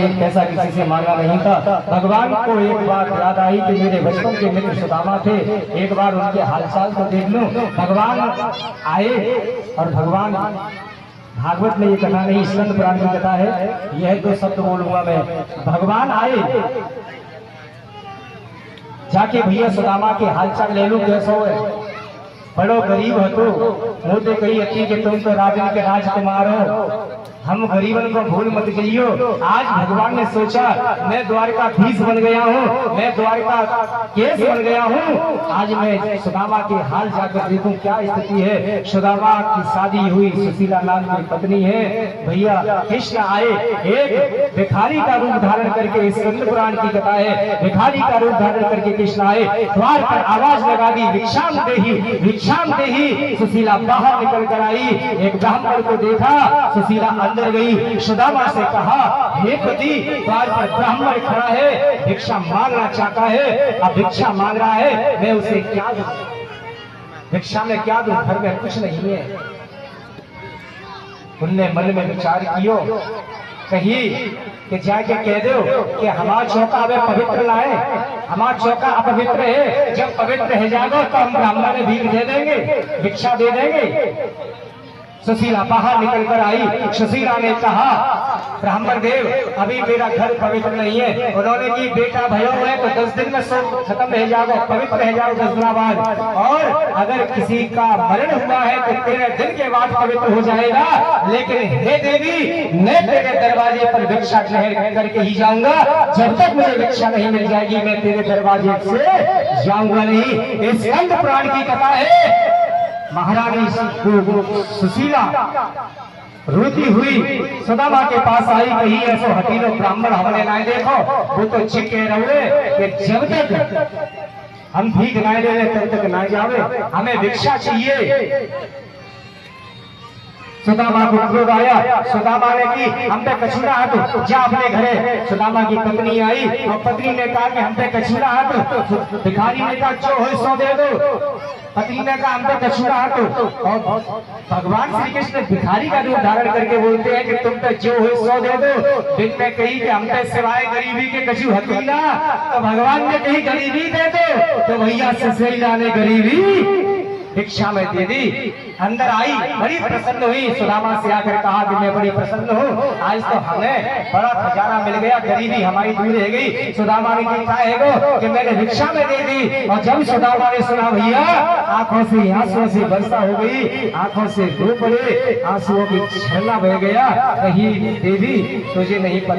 एक पैसा किसी से मांगा नहीं था। भगवान को एक बात याद आई कि मेरे बचपन के मित्र सुदामा थे, एक बार उनके हालचाल को देख लूं। भगवान आए और भगवान, भागवत में ये कथा नहीं, स्कंद पुराण की कथा है, यह दो शब्द बोलूंगा मैं। भगवान आए, जाके भैया सुदामा के हालचाल ले लूं, कैसो है, बड़ो गरीब हो तो मुझे कही अति कि तुम तो राजन के राजकुमार हो, हम गरीबन को भूल मत गइयो। आज भगवान ने सोचा मैं द्वारकाधीश बन गया हूँ, मैं द्वारका केस बन गया हूँ, आज मैं सुदामा के हाल जाकर देखूं क्या स्थिति है। सुदामा की शादी हुई, सुशीला नाम की पत्नी है। भैया कृष्ण आए, एक भिखारी का रूप धारण करके, स्कंद पुराण की कथा है, भिखारी का रूप धारण करके कृष्ण आए, द्वार पर आवाज लगा दी, भिक्षाम देहि भिक्षाम देहि। सुशीला बाहर निकल कर आई, एक ब्राह्मण को देखा, सुशीला अंदर गई, सुदामा से कहा हे पति, द्वार पर ब्राह्मण खड़ा है, भिक्षा मांगना चाहता है, अब भिक्षा मांग रहा है, मैं उसे क्या दूं, भिक्षा में क्या दूं, घर में कुछ नहीं है। उनने मन में विचार कियो, कही कि जाके कह दो कि हमारा चौका हमें पवित्र लाए, हमारा चौका अपवित्र है, जब पवित्र है जाएगा तो हम ब्राह्मण में भीख दे देंगे, भिक्षा दे देंगे। सुशीला बाहर निकल कर आई, सुशीला ने कहा ब्राह्मण देव अभी मेरा घर पवित्र नहीं है। उन्होंने की बेटा भयो है तो 10 दिन में सब खत्म रह जाओ, पवित्र रह जाओ 10 दिन बाद, और अगर किसी का मरण हुआ है तो 13 दिन के बाद पवित्र हो जाएगा। लेकिन हे देवी, मैं तेरे दरवाजे पर भिक्षा ग्रहण करके ही जाऊंगा, जब तक मुझे भिक्षा नहीं मिल जाएगी मैं तेरे दरवाजे से जाऊंगा नहीं। इस स्कंद पुराण की कथा है। महारानी सुशीला रोती हुई सुदामा के पास आई, कही ऐसो हटीलो ब्राह्मण हमने ना देखो, वो तो चिक कह रहे कि जब तक हम भीख ना ले तब तक ना जावे, हमें भिक्षा चाहिए। सुदामा को क्रोध आया, सुदामा ने की हम पे कछुरा हाथ, जा अपने घरे। सुदामा की पत्नी आई और पत्नी ने कहा कि हम पे कछुरा हाथ, भिखारी ने कहा जो हो सो दे दो, पत्नी ने कहा हम पे कछुरा हाथ। और भगवान श्री कृष्ण भिखारी का रूप धारण करके बोलते हैं कि तुम पे जो हो सो दे दो। दिन में कही कि हम पे सिवाय गरीबी के कछु हती ना, तो भगवान ने कही गरीबी दे दो, तो भैया सुशीला ने गरीबी भिक्षा में दे दी। अंदर आई, बड़ी प्रसन्न हुई, सुदामा से आकर कहा कि मैं बड़ी प्रसन्न हूँ, आज तो हमें बड़ा खजाना मिल गया, गरीबी हमारी दूर रह गई। सुदामा ने कहा है कि मैंने भिक्षा में दे दी। और जब सुदामा ने सुना भैया, आंखों से आंसुओं से वर्षा हो गई, आंखों से धूप पड़े, आंसुओं की झरना बह गया। कही देवी तुझे नहीं पता